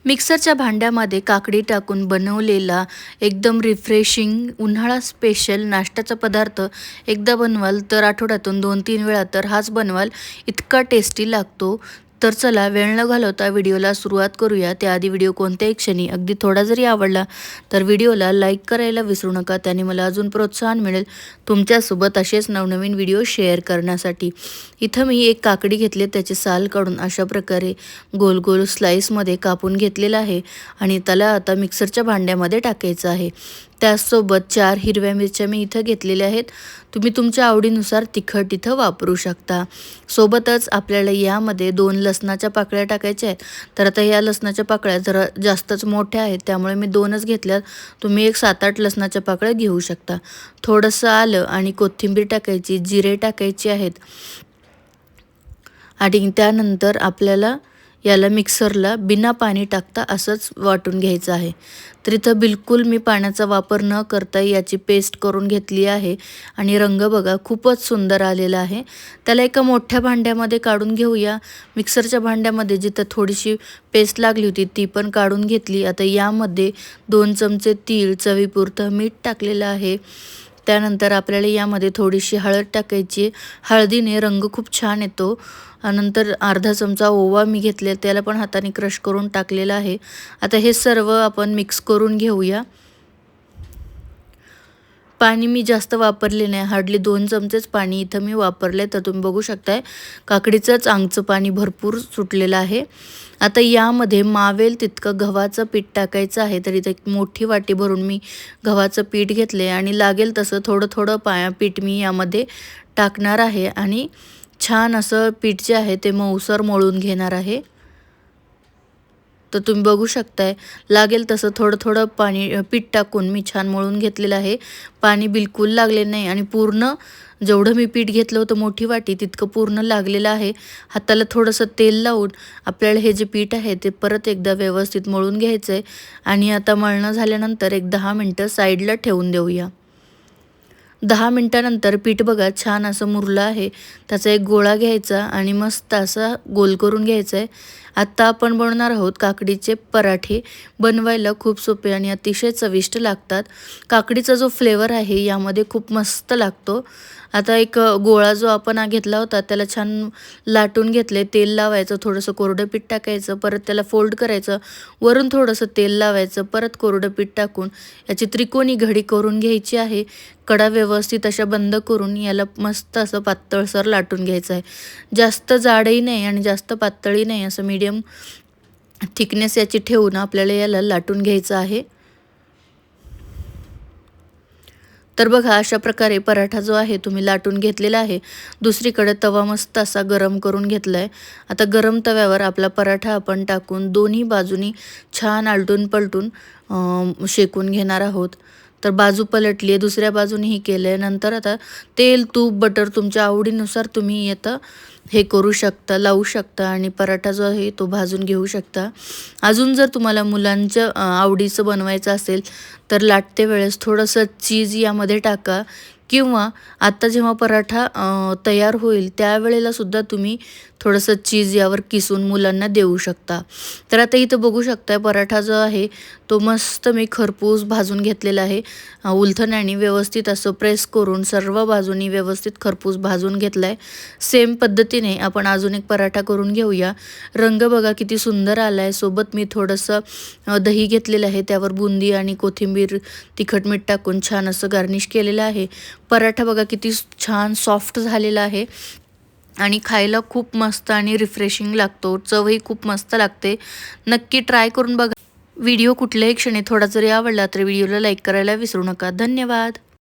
मिक्सरच्या भांड्यामध्ये काकडी टाकून बनवलेला एकदम रिफ्रेशिंग उन्हाळा स्पेशल नाश्त्याचा पदार्थ एकदा बनवाल तर आठवड्यातून 2-3 वेळा तर हाच बनवाल, इतका टेस्टी लागतो। तर चला वेळ न घालवता व्हिडिओला सुरुवात करूया। त्याआधी व्हिडिओ कोणत्याही क्षणी अगदी थोडा जरी आवडला तर व्हिडिओला लाईक करायला विसरू नका, त्याने मला अजून प्रोत्साहन मिळेल तुमच्यासोबत असेच नवनवीन व्हिडिओ शेअर करण्यासाठी। इथं मी एक काकडी घेतली, त्याचे साल काढून अशा प्रकारे गोल गोल स्लाइसमध्ये कापून घेतलेला आहे आणि त्याला आता मिक्सरच्या भांड्यामध्ये टाकायचं आहे। त्यासोबत 4 हिरव्या मिरच्या मी इथं घेतलेल्या आहेत, तुम्ही तुमच्या आवडीनुसार तिखट इथं वापरू शकता। सोबतच आपल्याला यामध्ये 2 लसणाच्या पाकळ्या टाकायच्या आहेत। तर आता या लसणाच्या पाकळ्या जरा जास्तच मोठ्या आहेत त्यामुळे मी 2च घेतल्यात, तुम्ही एक 7-8 लसणाच्या पाकळ्या घेऊ शकता। थोडंसं आलं आणि कोथिंबीर टाकायची, जिरे टाकायचे आहेत आणि त्यानंतर आपल्याला याला मिक्सरला बिना पाणी टाकता असंच वाटून घ्यायचं आहे। तर इथं बिलकुल मी पाण्याचा वापर न करता याची पेस्ट करून घेतली आहे आणि रंग बघा खूपच सुंदर आलेला आहे। त्याला एका मोठ्या भांड्यामध्ये काढून घेऊया। मिक्सरच्या भांड्यामध्ये जिथं थोडीशी पेस्ट लागली होती ती पण काढून घेतली। आता यामध्ये 2 चमचे तीळ, चवीपुरतं मीठ टाकलेलं आहे। त्यानंतर आपल्याला यामध्ये थोडीशी हळद टाकायची, हळदीने रंग खूप छान येतो। नंतर अर्धा चमचा ओवा मी घेतले, त्याला पण हाताने क्रश करून टाकलेला आहे। आता हे सर्व आपण मिक्स करून घेऊया। पाणी मी जास्त वापरले नाही, हार्डली 2 चमचेच पाणी इथं मी वापरले। तर तुम्ही बघू शकताय काकडीचं चांगचं पाणी भरपूर सुटलेलं आहे। आता यामध्ये मावेल तितकं गव्हाचं पीठ टाकायचं आहे। तर इथे एक मोठी वाटी भरून मी गव्हाचं पीठ घेतले आणि लागेल तसं थोडं थोडं पीठ मी यामध्ये टाकणार आहे आणि छान असं पीठ जे आहे ते मऊसर मळून घेणार आहे। तर तुम्ही बघू शकताय लागेल तसं थोडं थोडं पीठ टाकून मी छान मळून घेतलेलं आहे। पाणी बिलकुल लागले नाही आणि पूर्ण जेवढं मी पीठ घेतलं होतं मोठी वाटी तितकं पूर्ण लागलेलं आहे। हाताला थोडंसं तेल लावून आपल्याला हे जे पीठ आहे ते परत एकदा व्यवस्थित मळून घ्यायचं आहे आणि आता मळणं झाल्यानंतर एक 10 मिनटं साईडला ठेवून देऊया। 10 मिनटानंतर पीठ बघा छान असं मुरलं आहे। त्याचा एक गोळा घ्यायचा आणि मस्त असा गोल करून घ्यायचा आहे। आता आपण बनवणार आहोत काकडीचे पराठे, बनवायला खूप सोपे आणि अतिशय चविष्ट लागतात। काकडीचा जो फ्लेवर आहे यामध्ये खूप मस्त लागतो। आता एक गोळा जो आपण घेतला होता त्याला छान लाटून घेतले, तेल लावायचं, थोडंसं कोरडं पीठ टाकायचं, परत त्याला फोल्ड करायचं, वरून थोडंसं तेल लावायचं, परत कोरडं पीठ टाकून याची त्रिकोणी घडी करून घ्यायची आहे। कडा व्यवस्थित अशा बंद करून याला मस्त असं पातळसर लाटून घ्यायचं आहे। जास्त जाडही नाही आणि जास्त पातळही नाही, असं मीडियम थिकनेस याची ठेवून आपल्याला याला लाटून घ्यायचं आहे। तर बघा अशा प्रकारे पराठा जो आहे तुम्ही लाटून घेतलेला आहे। दुसरीकडे तवा मस्त असा गरम करून घेतलाय। आता गरम तव्यावर आपला पराठा आपण टाकून दोन्ही बाजूनी छान आलटून पलटून शेकून घेणार आहोत। तर बाजू पलटली आहे, दुसऱ्या बाजूनेही केलं आहे। नंतर आता तेल, तूप, बटर तुमच्या आवडीनुसार तुम्ही आता हे करू शकता, लावू शकता आणि पराठा जो आहे तो भाजून घेऊ शकता। अजून जर तुम्हाला मुलांच्या आवडीचं बनवायचं असेल तर लाटते वेळेस थोडंसं चीज यामध्ये टाका किंवा आता जेव्हा पराठा तयार होईल त्यावेळेला सुद्धा तुम्ही थोडंसं चीज यावर किसून मुलांना देऊ शकता। तर आता इथं बघू शकता पराठा जो आहे तो मस्त मी खरपूस भाजून घेतलेला आहे। उलथण्याने व्यवस्थित असं प्रेस करून सर्व बाजूनी व्यवस्थित खरपूस भाजून घेतलाय। सेम पद्धतीने आपण अजून एक पराठा करून घेऊया। रंग बघा किती सुंदर आलाय। सोबत मी थोडंसं दही घेतलेलं आहे, त्यावर बुंदी आणि कोथिंबीर, तिखट मीठ टाकून छान असं गार्निश केलेलं आहे। पराठा बघा किती छान सॉफ्ट झालेला आहे आणि खायला खूप मस्त आणि रिफ्रेशिंग लागतो, चवही खूप मस्त लागते। नक्की ट्राय करून बघा। व्हिडिओ कुठल्याही क्षणी थोडा जरी आवडला तर व्हिडिओला लाईक करायला विसरू नका। धन्यवाद।